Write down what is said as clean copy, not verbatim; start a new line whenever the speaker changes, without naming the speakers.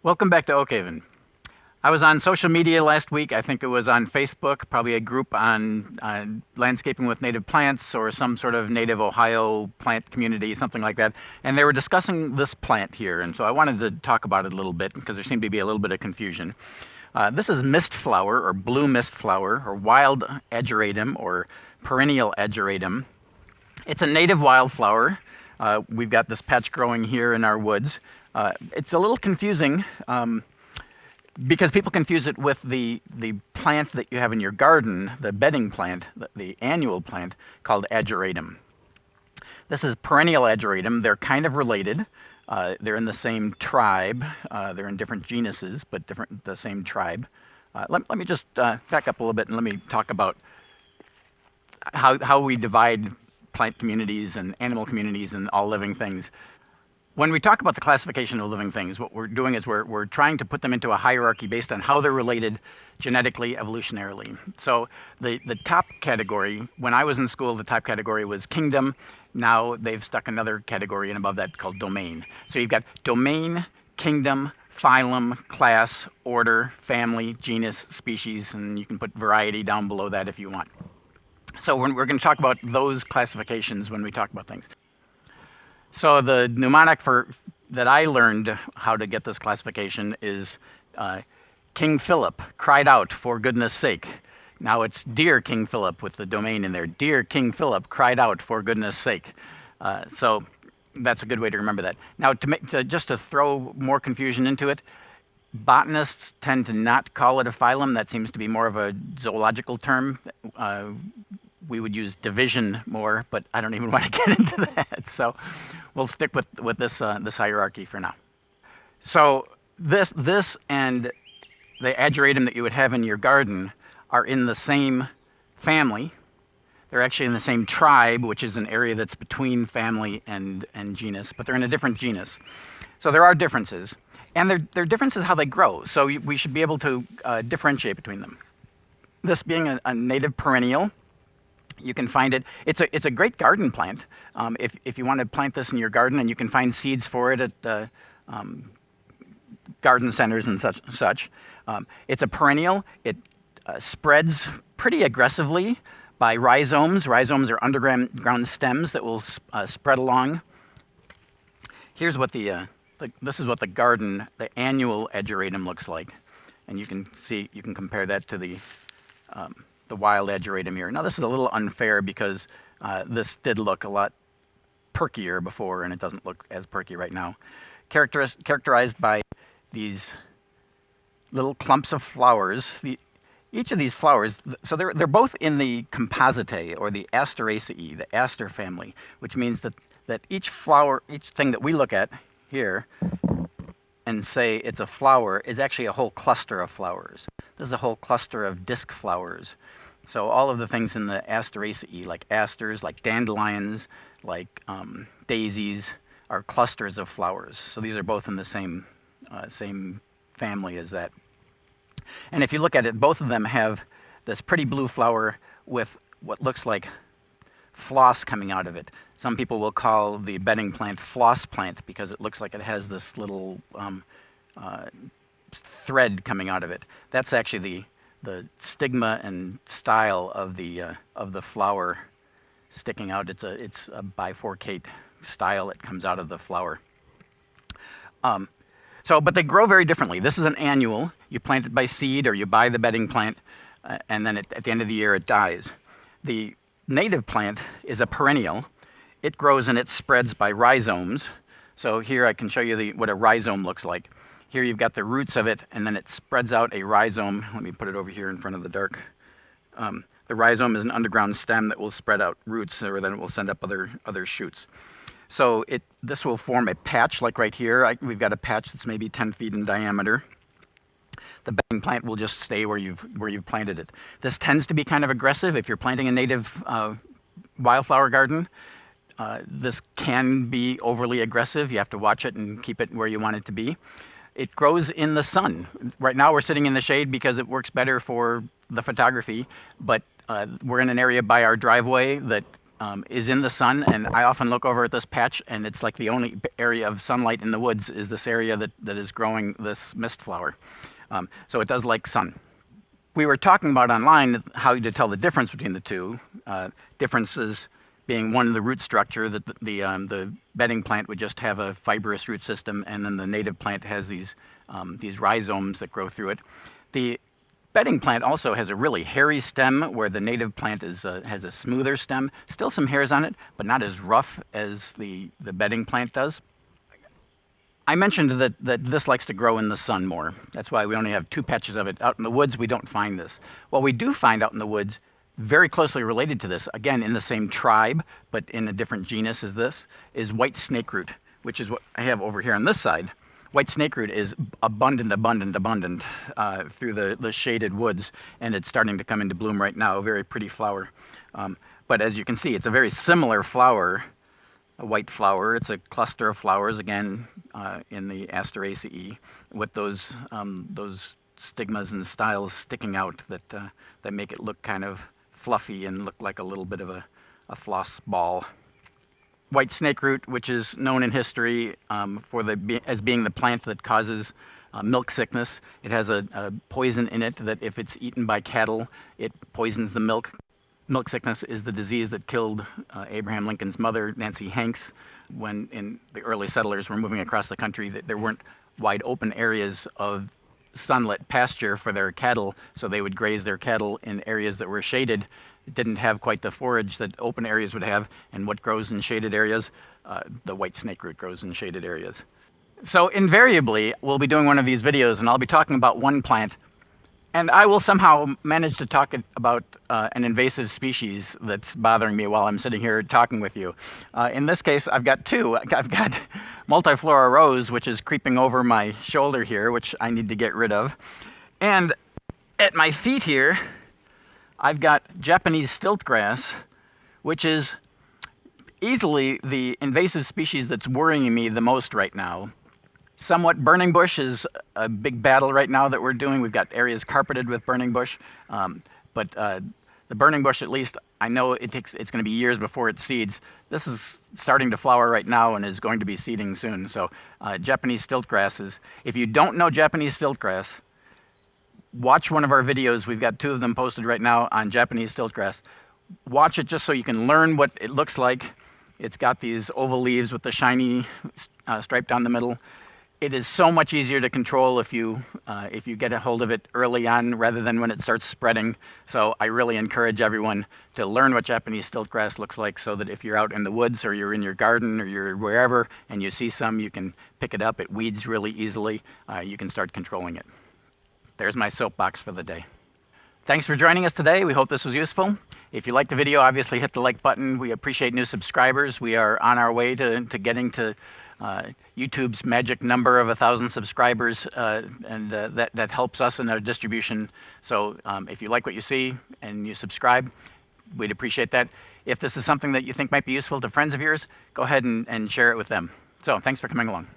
Welcome back to Oak Haven. I was on social media last week. I think it was on Facebook, probably a group on landscaping with native plants or some sort of native Ohio plant community, something like that. And they were discussing this plant here. And so I wanted to talk about it a little bit because there seemed to be a little bit of confusion. This is mist flower or blue mist flower or Wild Ageratum or Perennial Ageratum. It's a native wildflower. We've got this patch growing here in our woods. It's a little confusing because people confuse it with the plant that you have in your garden, the bedding plant, the annual plant called Ageratum. This is Perennial Ageratum. They're kind of related. They're in the same tribe. They're in different genuses, but the same tribe. Let me just back up a little bit and let me talk about how we divide plant communities and animal communities and all living things. When we talk about the classification of living things, what we're doing is we're trying to put them into a hierarchy based on how they're related genetically, evolutionarily. So the top category, when I was in school, the top category was kingdom. Now they've stuck another category in above that called domain. So you've got domain, kingdom, phylum, class, order, family, genus, species, and you can put variety down below that if you want. So we're going to talk about those classifications when we talk about things. So the mnemonic that I learned how to get this classification is King Philip cried out for goodness sake. Now it's Dear King Philip with the domain in there. Dear King Philip cried out for goodness sake. So that's a good way to remember that. Now just to throw more confusion into it, botanists tend to not call it a phylum. That seems to be more of a zoological term. We would use division more, but I don't even want to get into that. So we'll stick with this hierarchy for now. So this and the ageratum that you would have in your garden are in the same family. They're actually in the same tribe, which is an area that's between family and genus, but they're in a different genus. So there are differences, and there are differences how they grow. So we should be able to differentiate between them. This being a native perennial, you can find it. It's a great garden plant. If you want to plant this in your garden, and you can find seeds for it at garden centers and such. It's a perennial. It spreads pretty aggressively by rhizomes. Rhizomes are underground stems that will spread along. Here's what this is what the annual ageratum looks like, and you can compare that to the Wild Ageratum here. Now this is a little unfair because this did look a lot perkier before, and it doesn't look as perky right now. Characterized by these little clumps of flowers. Each of these flowers, so they're both in the Compositae or the Asteraceae, the aster family, which means that each flower, each thing that we look at here and say it's a flower is actually a whole cluster of flowers. This is a whole cluster of disc flowers. So all of the things in the Asteraceae, like asters, like dandelions, like daisies, are clusters of flowers. So these are both in the same family as that. And if you look at it, both of them have this pretty blue flower with what looks like floss coming out of it. Some people will call the bedding plant floss plant because it looks like it has this little thread coming out of it. That's actually the stigma and style of the flower sticking out. It's a bifurcate style that comes out of the flower. But they grow very differently. This is an annual. You plant it by seed or you buy the bedding plant, and then at the end of the year it dies. The native plant is a perennial. It grows and it spreads by rhizomes. So here I can show you what a rhizome looks like. Here you've got the roots of it, and then it spreads out a rhizome. Let me put it over here in front of the dark. The rhizome is an underground stem that will spread out roots, or then it will send up other shoots. So this will form a patch, like right here. We've got a patch that's maybe 10 feet in diameter. The bedding plant will just stay where you've planted it. This tends to be kind of aggressive if you're planting a native wildflower garden. This can be overly aggressive. You have to watch it and keep it where you want it to be. It grows in the sun. Right now we're sitting in the shade because it works better for the photography, but we're in an area by our driveway that is in the sun, and I often look over at this patch, and it's like the only area of sunlight in the woods is this area that is growing this mist flower. So it does like sun. We were talking about online how to tell the difference between the two. Differences being one, the root structure, that the bedding plant would just have a fibrous root system, and then the native plant has these rhizomes that grow through it. The bedding plant also has a really hairy stem, where the native plant has a smoother stem. Still some hairs on it, but not as rough as the bedding plant does. I mentioned that this likes to grow in the sun more. That's why we only have 2 patches of it. Out in the woods, we don't find this. What we do find out in the woods, very closely related to this, again in the same tribe, but in a different genus as this, is white snakeroot, which is what I have over here on this side. White snakeroot is abundant through the shaded woods, and it's starting to come into bloom right now. A very pretty flower. But as you can see, it's a very similar flower, a white flower. It's a cluster of flowers, again, in the Asteraceae, with those stigmas and styles sticking out that make it look kind of fluffy and look like a little bit of a floss ball. White snakeroot, which is known in history as being the plant that causes milk sickness. It has a poison in it that if it's eaten by cattle, it poisons the milk. Milk sickness is the disease that killed Abraham Lincoln's mother, Nancy Hanks, when the early settlers were moving across the country. There weren't wide open areas of sunlit pasture for their cattle, so they would graze their cattle in areas that were shaded. It didn't have quite the forage that open areas would have, and what grows in shaded areas? The white snakeroot grows in shaded areas. So invariably, we'll be doing one of these videos, and I'll be talking about one plant, and I will somehow manage to talk about an invasive species that's bothering me while I'm sitting here talking with you. In this case, I've got 2. I've got multiflora rose, which is creeping over my shoulder here, which I need to get rid of. And at my feet here, I've got Japanese stiltgrass, which is easily the invasive species that's worrying me the most right now. Somewhat burning bush is a big battle right now that we're doing. We've got areas carpeted with burning bush, but the burning bush, at least, I know it's going to be years before it seeds. This is starting to flower right now and is going to be seeding soon. So Japanese stiltgrass is, if you don't know Japanese stiltgrass, watch one of our videos. We've got 2 of them posted right now on Japanese stiltgrass. Watch it just so you can learn what it looks like. It's got these oval leaves with the shiny stripe down the middle. It is so much easier to control if you get a hold of it early on rather than when it starts spreading. So I really encourage everyone to learn what Japanese stiltgrass looks like, so that if you're out in the woods or you're in your garden or you're wherever and you see some, you can pick it up. It weeds really easily. You can start controlling it. There's my soapbox for the day. Thanks for joining us today. We hope this was useful. If you liked the video, obviously hit the like button. We appreciate new subscribers. We are on our way to getting to YouTube's magic number of 1,000 subscribers, and that helps us in our distribution. So if you like what you see and you subscribe, we'd appreciate that. If this is something that you think might be useful to friends of yours, go ahead and share it with them. So thanks for coming along.